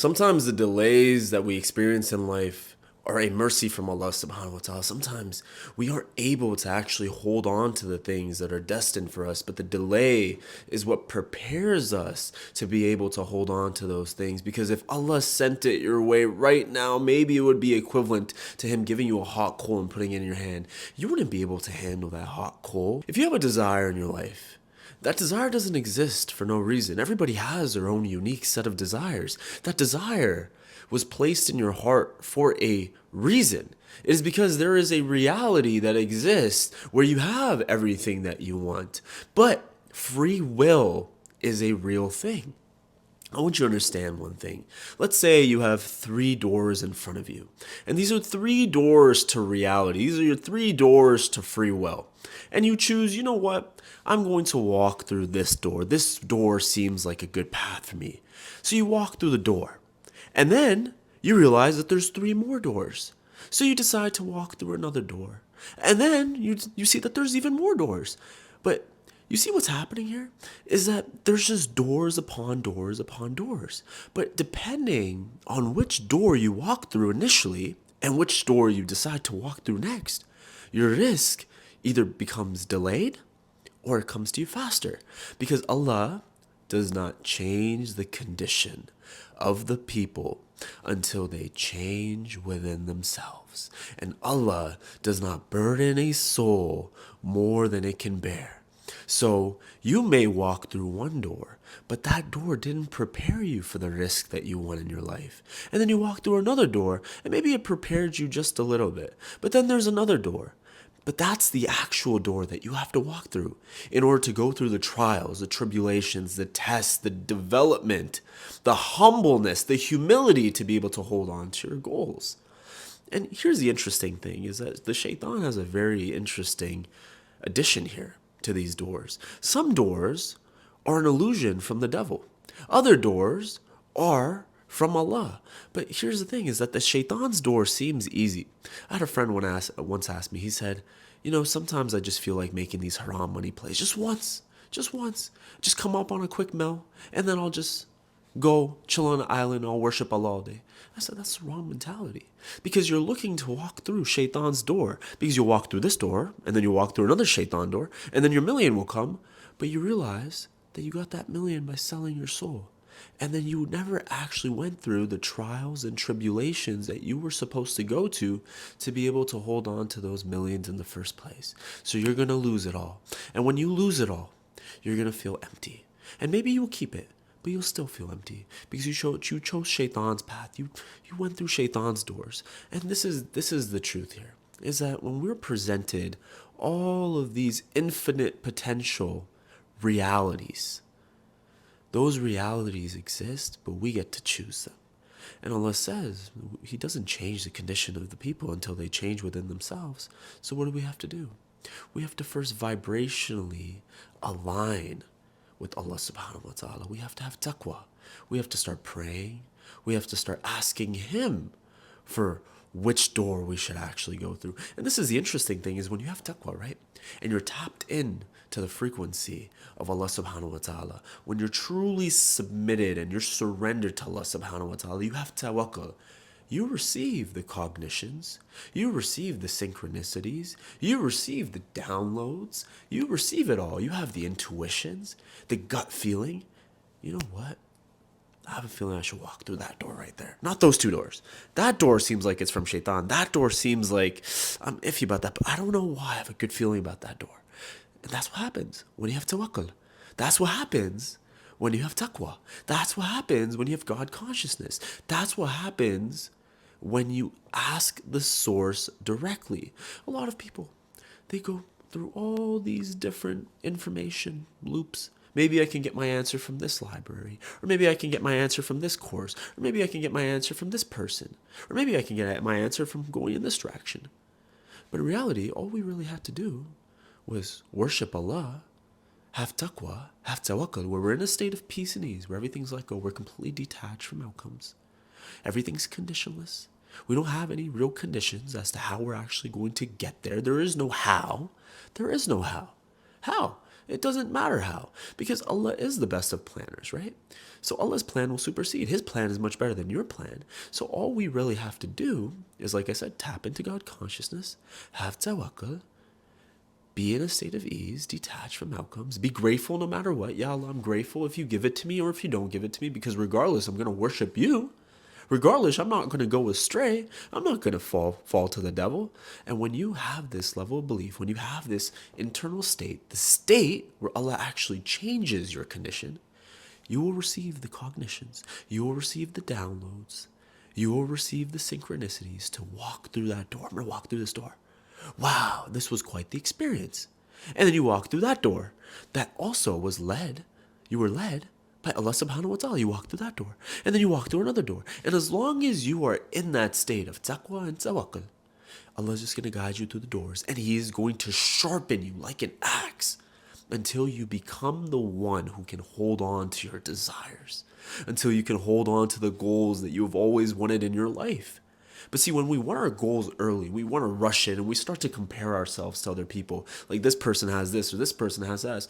Sometimes the delays that we experience in life are a mercy from Allah subhanahu wa ta'ala. Sometimes we aren't able to actually hold on to the things that are destined for us, but the delay is what prepares us to be able to hold on to those things. Because if Allah sent it your way right now, maybe it would be equivalent to Him giving you a hot coal and putting it in your hand. You wouldn't be able to handle that hot coal. If you have a desire in your life, that desire doesn't exist for no reason. Everybody has their own unique set of desires. That desire was placed in your heart for a reason. It is because there is a reality that exists where you have everything that you want. But free will is a real thing. I want you to understand one thing. Let's say you have 3 doors in front of you. And these are 3 doors to reality. These are your 3 doors to free will. And you choose, you know what? I'm going to walk through this door. This door seems like a good path for me. So you walk through the door. And then you realize that there's 3 more doors. So you decide to walk through another door. And then you see that there's even more doors. But you see what's happening here? Is that there's just doors upon doors upon doors. But depending on which door you walk through initially and which door you decide to walk through next, your risk either becomes delayed or it comes to you faster. Because Allah does not change the condition of the people until they change within themselves. And Allah does not burden a soul more than it can bear. So you may walk through one door, but that door didn't prepare you for the risk that you want in your life. And then you walk through another door, and maybe it prepared you just a little bit. But then there's another door. But that's the actual door that you have to walk through in order to go through the trials, the tribulations, the tests, the development, the humbleness, the humility to be able to hold on to your goals. And here's the interesting thing is that the shaitan has a very interesting addition here to these doors. Some doors are an illusion from the devil. Other doors are from Allah. But here's the thing is that the shaitan's door seems easy. I had a friend once asked me, he said, sometimes I just feel like making these haram money plays just once. Just come up on a quick meal and then I'll just go chill on an island, I'll worship Allah all day. I said, that's the wrong mentality. Because you're looking to walk through shaitan's door. Because you'll walk through this door, and then you'll walk through another shaitan door, and then your million will come. But you realize that you got that million by selling your soul. And then you never actually went through the trials and tribulations that you were supposed to go to be able to hold on to those millions in the first place. So you're going to lose it all. And when you lose it all, you're going to feel empty. And maybe you'll keep it, but you'll still feel empty because you chose shaitan's path. You went through shaitan's doors. And this is the truth here, is that when we're presented all of these infinite potential realities, those realities exist, but we get to choose them. And Allah says He doesn't change the condition of the people until they change within themselves. So what do we have to do? We have to first vibrationally align with Allah subhanahu wa ta'ala. We have to have taqwa. We have to start praying. We have to start asking Him for which door we should actually go through. And this is the interesting thing is when you have taqwa, right? And you're tapped in to the frequency of Allah subhanahu wa ta'ala. When you're truly submitted and you're surrendered to Allah subhanahu wa ta'ala, you have tawakkul. You receive the cognitions, you receive the synchronicities, you receive the downloads, you receive it all. You have the intuitions, the gut feeling. You know what? I have a feeling I should walk through that door right there. Not those 2 doors. That door seems like it's from shaitan. That door seems like I'm iffy about that, but I don't know why I have a good feeling about that door. And that's what happens when you have tawakkul. That's what happens when you have taqwa. That's what happens when you have God consciousness. That's what happens when you ask the source directly. A lot of people, they go through all these different information loops. Maybe I can get my answer from this library, or maybe I can get my answer from this course, or maybe I can get my answer from this person, or maybe I can get my answer from going in this direction. But in reality, all we really had to do was worship Allah, have taqwa, have tawakkul, where we're in a state of peace and ease, where everything's let go, we're completely detached from outcomes. Everything's conditionless. We don't have any real conditions as to how we're actually going to get there. There is no how. There is no how. How? It doesn't matter how, because Allah is the best of planners, right? So Allah's plan will supersede. His plan is much better than your plan. So all we really have to do is, like I said, tap into God consciousness, have tawakkul, be in a state of ease, detached from outcomes, be grateful no matter what. Ya Allah, I'm grateful if you give it to me or if you don't give it to me, because regardless, I'm going to worship you. Regardless, I'm not going to go astray. I'm not going to fall to the devil. And when you have this level of belief, when you have this internal state, the state where Allah actually changes your condition, you will receive the cognitions, you will receive the downloads, you will receive the synchronicities to walk through that door. I'm going to walk through this door. Wow, this was quite the experience. And then you walk through that door that also was led. You were led by Allah subhanahu wa ta'ala. You walk through that door. And then you walk through another door. And as long as you are in that state of taqwa and tawakkul, Allah is just going to guide you through the doors. And He is going to sharpen you like an axe until you become the one who can hold on to your desires. Until you can hold on to the goals that you have always wanted in your life. But see, when we want our goals early, we want to rush it and we start to compare ourselves to other people. Like, this person has this or this person has that.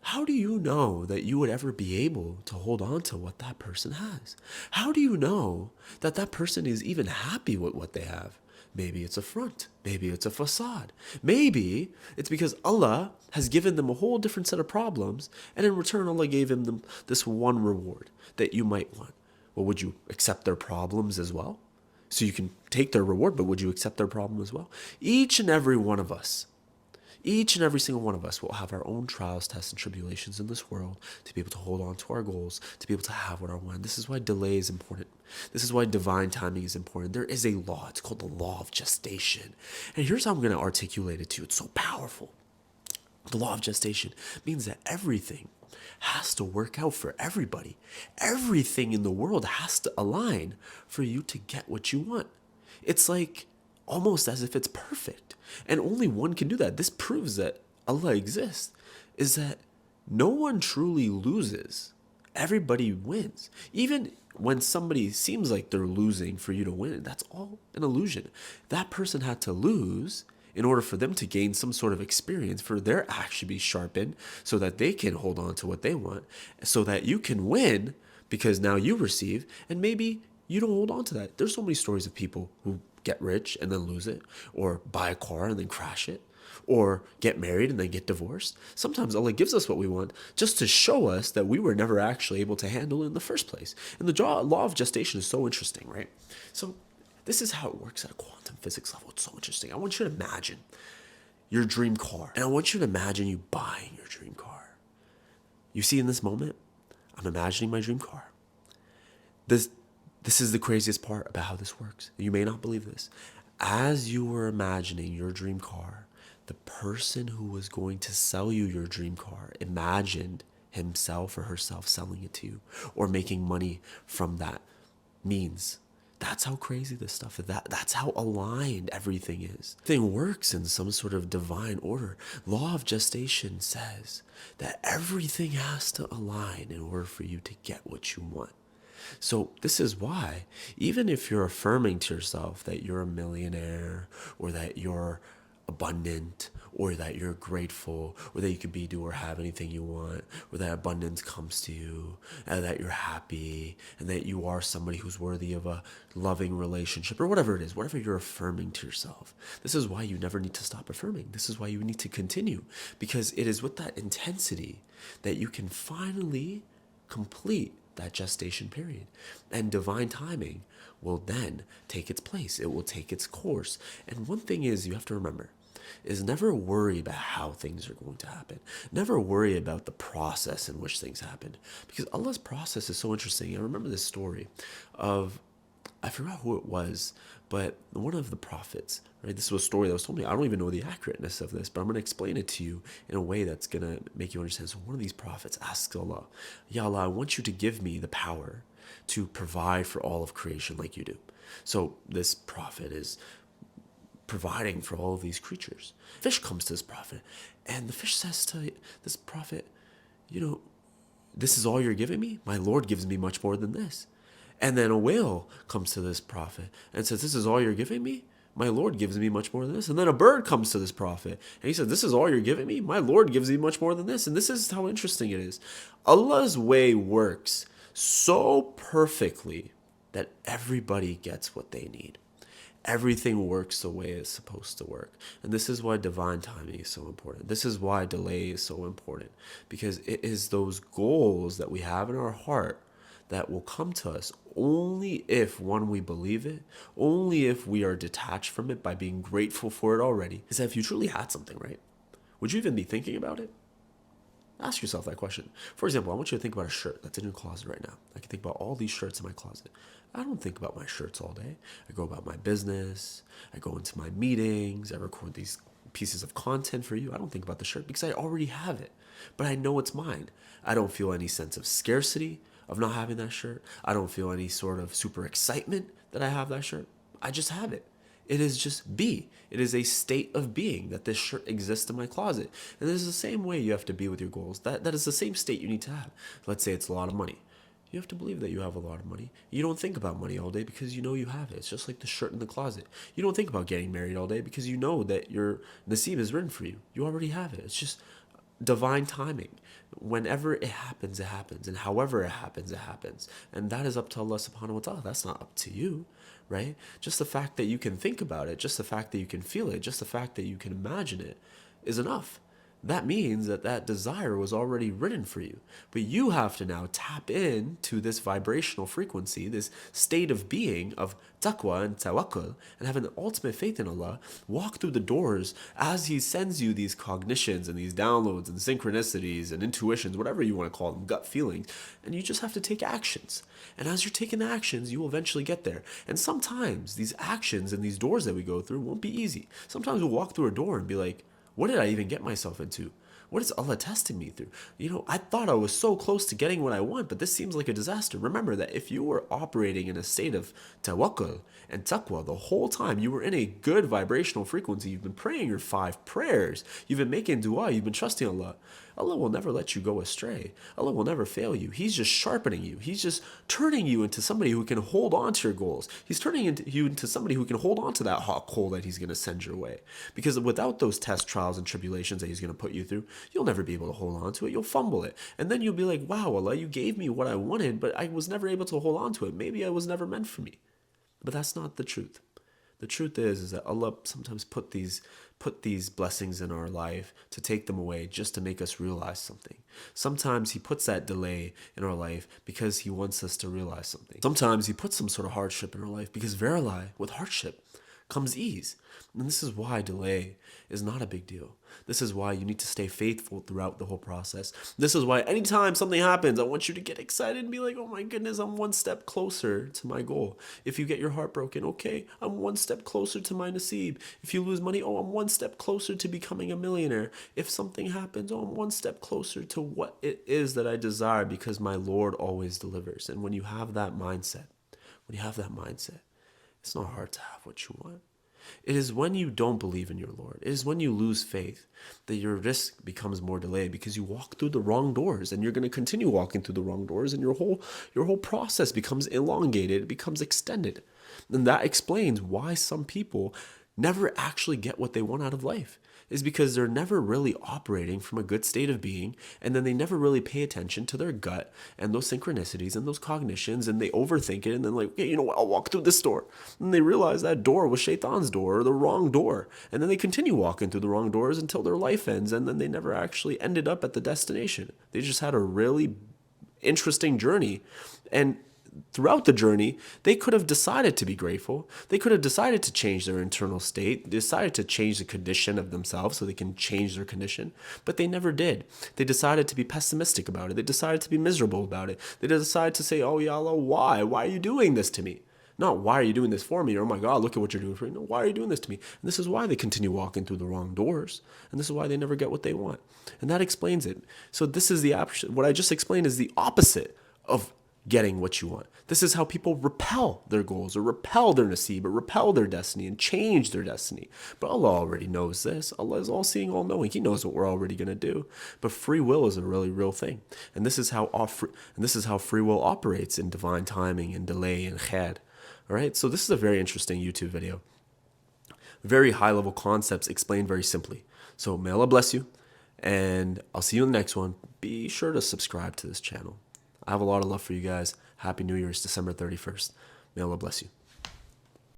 How do you know that you would ever be able to hold on to what that person has? How do you know that that person is even happy with what they have? Maybe it's a front. Maybe it's a facade. Maybe it's because Allah has given them a whole different set of problems, and in return Allah gave them this one reward that you might want. Well, would you accept their problems as well? So you can take their reward, but would you accept their problem as well? Each and every one of us, each and every single one of us will have our own trials, tests, and tribulations in this world to be able to hold on to our goals, to be able to have what I want. This is why delay is important. This is why divine timing is important. There is a law. It's called the law of gestation. And here's how I'm going to articulate it to you. It's so powerful. The law of gestation means that everything has to work out for everybody. Everything in the world has to align for you to get what you want. It's like almost as if it's perfect. And only one can do that. This proves that Allah exists, is that no one truly loses. Everybody wins. Even when somebody seems like they're losing for you to win, that's all an illusion. That person had to lose in order for them to gain some sort of experience, for their axe to be sharpened so that they can hold on to what they want, so that you can win because now you receive, and maybe you don't hold on to that. There's so many stories of people who get rich and then lose it, or buy a car and then crash it, or get married and then get divorced. Sometimes Allah gives us what we want just to show us that we were never actually able to handle it in the first place. And the law of gestation is so interesting, right? So this is how it works at a quantum physics level. It's so interesting. I want you to imagine your dream car. And I want you to imagine you buying your dream car. You see, in this moment, I'm imagining my dream car. This is the craziest part about how this works. You may not believe this. As you were imagining your dream car, the person who was going to sell you your dream car imagined himself or herself selling it to you or making money from that means. That's how crazy this stuff is. That's how aligned everything is. Everything works in some sort of divine order. Law of gestation says that everything has to align in order for you to get what you want. So this is why, even if you're affirming to yourself that you're a millionaire, or that you're abundant, or that you're grateful, or that you can be, do, or have anything you want, or that abundance comes to you, and that you're happy, and that you are somebody who's worthy of a loving relationship, or whatever it is, whatever you're affirming to yourself. This is why you never need to stop affirming. This is why you need to continue, because it is with that intensity that you can finally complete that gestation period. And divine timing will then take its place. It will take its course. And one thing is, you have to remember, is never worry about how things are going to happen. Never worry about the process in which things happen. Because Allah's process is so interesting. I remember this story of, I forgot who it was, but one of the prophets, right? This was a story that was told me. I don't even know the accurateness of this, but I'm going to explain it to you in a way that's going to make you understand. So one of these prophets asks Allah, Ya Allah, I want you to give me the power to provide for all of creation like you do. So this prophet is providing for all of these creatures. Fish comes to this prophet, and the fish says to this prophet, this is all you're giving me? My Lord gives me much more than this. And then a whale comes to this prophet and says, this is all you're giving me? My Lord gives me much more than this. And then a bird comes to this prophet and he says, this is all you're giving me? My Lord gives me much more than this. And this is how interesting it is. Allah's way works so perfectly that everybody gets what they need. Everything works the way it's supposed to work. And this is why divine timing is so important. This is why delay is so important, because it is those goals that we have in our heart that will come to us only if, one, we believe it, only if we are detached from it by being grateful for it already. Is that if you truly had something, right, would you even be thinking about it? Ask yourself that question. For example, I want you to think about a shirt that's in your closet right now. I can think about all these shirts in my closet. I don't think about my shirts all day. I go about my business. I go into my meetings. I record these pieces of content for you. I don't think about the shirt because I already have it, but I know it's mine. I don't feel any sense of scarcity of not having that shirt. I don't feel any sort of super excitement that I have that shirt. I just have it. It is just be. It is a state of being that this shirt exists in my closet. And this is the same way you have to be with your goals. That is the same state you need to have. Let's say it's a lot of money. You have to believe that you have a lot of money. You don't think about money all day because you know you have it. It's just like the shirt in the closet. You don't think about getting married all day because you know that your nasib is written for you. You already have it. It's just divine timing. Whenever it happens, and however it happens. And that is up to Allah subhanahu wa ta'ala. That's not up to you, right? Just the fact that you can think about it, just the fact that you can feel it, just the fact that you can imagine it is enough. That means that that desire was already written for you. But you have to now tap into this vibrational frequency, this state of being of taqwa and tawakkul, and having the ultimate faith in Allah, walk through the doors as He sends you these cognitions and these downloads and synchronicities and intuitions, whatever you want to call them, gut feelings, and you just have to take actions. And as you're taking the actions, you will eventually get there. And sometimes these actions and these doors that we go through won't be easy. Sometimes we'll walk through a door and be like, what did I even get myself into? What is Allah testing me through? I thought I was so close to getting what I want, but this seems like a disaster. Remember that if you were operating in a state of tawakkul and taqwa the whole time, you were in a good vibrational frequency, you've been praying your 5 prayers, you've been making dua, you've been trusting Allah, Allah will never let you go astray. Allah will never fail you. He's just sharpening you. He's just turning you into somebody who can hold on to your goals. He's turning you into somebody who can hold on to that hot coal that He's going to send your way. Because without those tests, trials, and tribulations that He's going to put you through, you'll never be able to hold on to it. You'll fumble it. And then you'll be like, wow, Allah, you gave me what I wanted, but I was never able to hold on to it. Maybe I was never meant for me. But that's not the truth. The truth is that Allah sometimes put these blessings in our life to take them away just to make us realize something. Sometimes He puts that delay in our life because He wants us to realize something. Sometimes He puts some sort of hardship in our life because verily, with hardship comes ease. And this is why delay is not a big deal. This is why you need to stay faithful throughout the whole process. This is why anytime something happens, I want you to get excited and be like, oh my goodness, I'm one step closer to my goal. If you get your heart broken, okay, I'm one step closer to my nasib. If you lose money, oh, I'm one step closer to becoming a millionaire. If something happens, oh, I'm one step closer to what it is that I desire because my Lord always delivers. And when you have that mindset, it's not hard to have what you want. It is when you don't believe in your Lord, it is when you lose faith that your risk becomes more delayed because you walk through the wrong doors, and you're going to continue walking through the wrong doors, and your whole process becomes elongated, it becomes extended. And that explains why some people never actually get what they want out of life, is because they're never really operating from a good state of being, and then they never really pay attention to their gut and those synchronicities and those cognitions, and they overthink it, and then like, okay, you know what, I'll walk through this door. And they realize that door was Shaitan's door, or the wrong door, and then they continue walking through the wrong doors until their life ends, and then they never actually ended up at the destination. They just had a really interesting journey, and throughout the journey, they could have decided to be grateful. They could have decided to change their internal state, decided to change the condition of themselves so they can change their condition, but they never did. They decided to be pessimistic about it. They decided to be miserable about it. They decided to say, oh, Ya Allah, why? Why are you doing this to me? Not, why are you doing this for me? Or, oh my God, look at what you're doing for me. No, why are you doing this to me? And this is why they continue walking through the wrong doors. And this is why they never get what they want. And that explains it. So this is the opposite. What I just explained is the opposite of getting what you want. This is how people repel their goals, or repel their nasib, or repel their destiny and change their destiny. But Allah already knows this. Allah is all seeing, all knowing. He knows what we're already going to do. But free will is a really real thing. And this is how free will operates in divine timing and delay and khair. All right? So this is a very interesting YouTube video. very high level concepts explained very simply. So may Allah bless you, and I'll see you in the next one. Be sure to subscribe to this channel. I have a lot of love for you guys. Happy New Year's, December 31st. May Allah bless you.